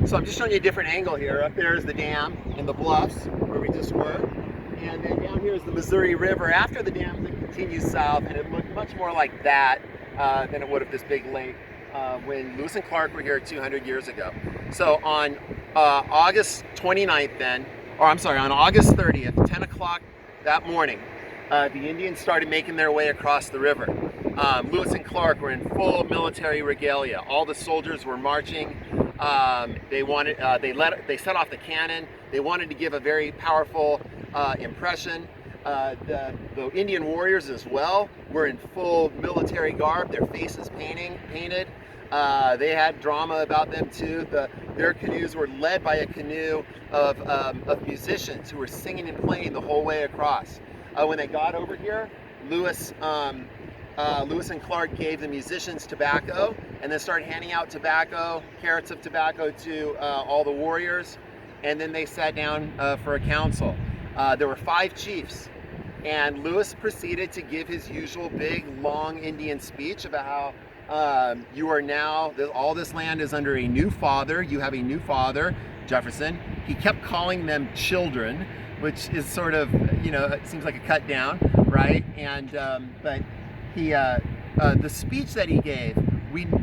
So I'm just showing you a different angle here. Up there is the dam and the bluffs where we just were. And then down here is the Missouri River. After the dam, it continues south, and it looked much more like that than it would have this big lake when Lewis and Clark were here 200 years ago. So on August 29th then, or I'm sorry, on August 30th, 10 o'clock that morning, the Indians started making their way across the river. Lewis and Clark were in full military regalia. All the soldiers were marching. They set off the cannon. They wanted to give a very powerful impression. The Indian warriors as well were in full military garb, their faces painted. They had drama about them too. Their canoes were led by a canoe of musicians who were singing and playing the whole way across. When they got over here, Lewis and Clark gave the musicians tobacco and then started handing out tobacco, carrots of tobacco to all the warriors, and then they sat down for a council. There were 5 chiefs, and Lewis proceeded to give his usual big, long Indian speech about how you are now, all this land is under a new father. You have a new father, Jefferson. He kept calling them children, which is sort of, it seems like a cut down, right? And but he, the speech that he gave,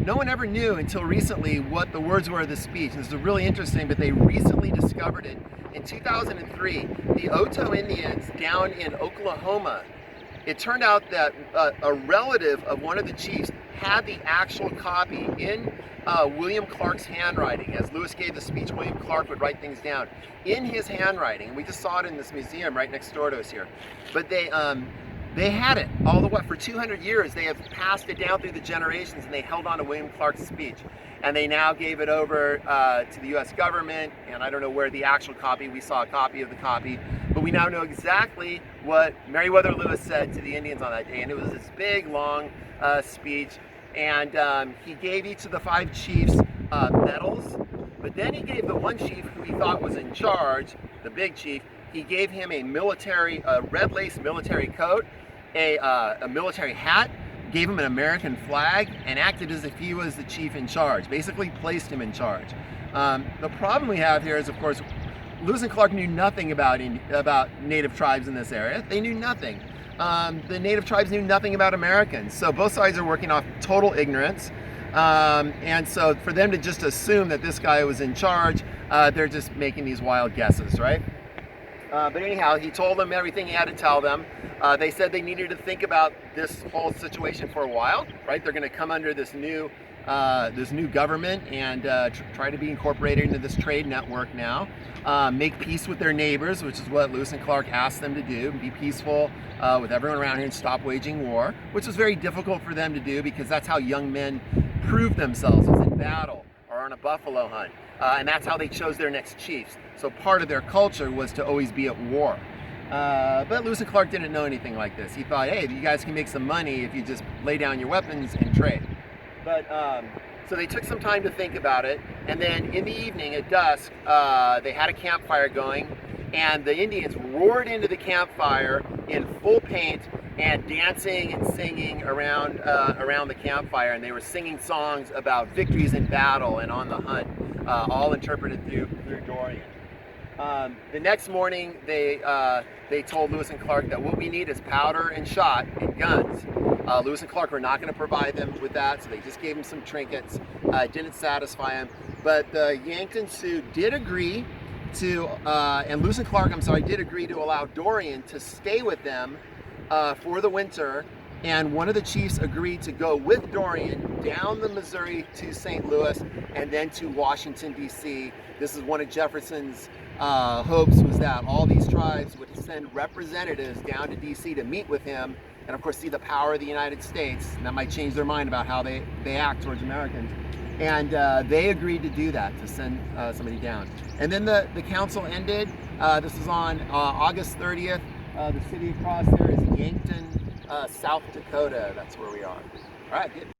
no one ever knew until recently what the words were of the speech. And this is really interesting, but they recently discovered it. In 2003, the Oto Indians down in Oklahoma, it turned out that a relative of one of the chiefs had the actual copy in William Clark's handwriting. As Lewis gave the speech, William Clark would write things down in his handwriting. We just saw it in this museum right next door to us here. But they had it all the way for 200 years. They have passed it down through the generations, and they held on to William Clark's speech. And they now gave it over to the U.S. government, and I don't know where the actual copy, we saw a copy of the copy, but we now know exactly what Meriwether Lewis said to the Indians on that day. And it was this big, long speech, and he gave each of the 5 chiefs medals, but then he gave the one chief who he thought was in charge, the big chief, he gave him a red lace military coat, a military hat, gave him an American flag, and acted as if he was the chief in charge, basically placed him in charge. The problem we have here is, of course, Lewis and Clark knew nothing about native tribes in this area. They knew nothing. The native tribes knew nothing about Americans. So both sides are working off total ignorance. And so for them to just assume that this guy was in charge, they're just making these wild guesses, right? But anyhow, he told them everything he had to tell them. They said they needed to think about this whole situation for a while, right? They're going to come under this new government and try to be incorporated into this trade network now. Make peace with their neighbors, which is what Lewis and Clark asked them to do. Be peaceful with everyone around here and stop waging war, which was very difficult for them to do because that's how young men prove themselves, is in battle or on a buffalo hunt. And that's how they chose their next chiefs. So part of their culture was to always be at war. But Lewis and Clark didn't know anything like this. He thought, hey, you guys can make some money if you just lay down your weapons and trade. But so they took some time to think about it, and then in the evening at dusk, they had a campfire going, and the Indians roared into the campfire in full paint and dancing and singing around the campfire, and they were singing songs about victories in battle and on the hunt, all interpreted through Dorian. The next morning, they told Lewis and Clark that what we need is powder and shot and guns. Lewis and Clark were not going to provide them with that, so they just gave them some trinkets. It didn't satisfy them. But the Yankton Sioux did agree to, and Lewis and Clark, did agree to allow Dorian to stay with them for the winter. And one of the chiefs agreed to go with Dorian down the Missouri to St. Louis and then to Washington, D.C. This is one of Jefferson's hopes, was that all these tribes would send representatives down to D.C. to meet with him and, of course, see the power of the United States. And that might change their mind about how they act towards Americans. And they agreed to do that, to send somebody down. And then the council ended. This is on August 30th. The city across there is Yankton, South Dakota. That's where we are. All right, good.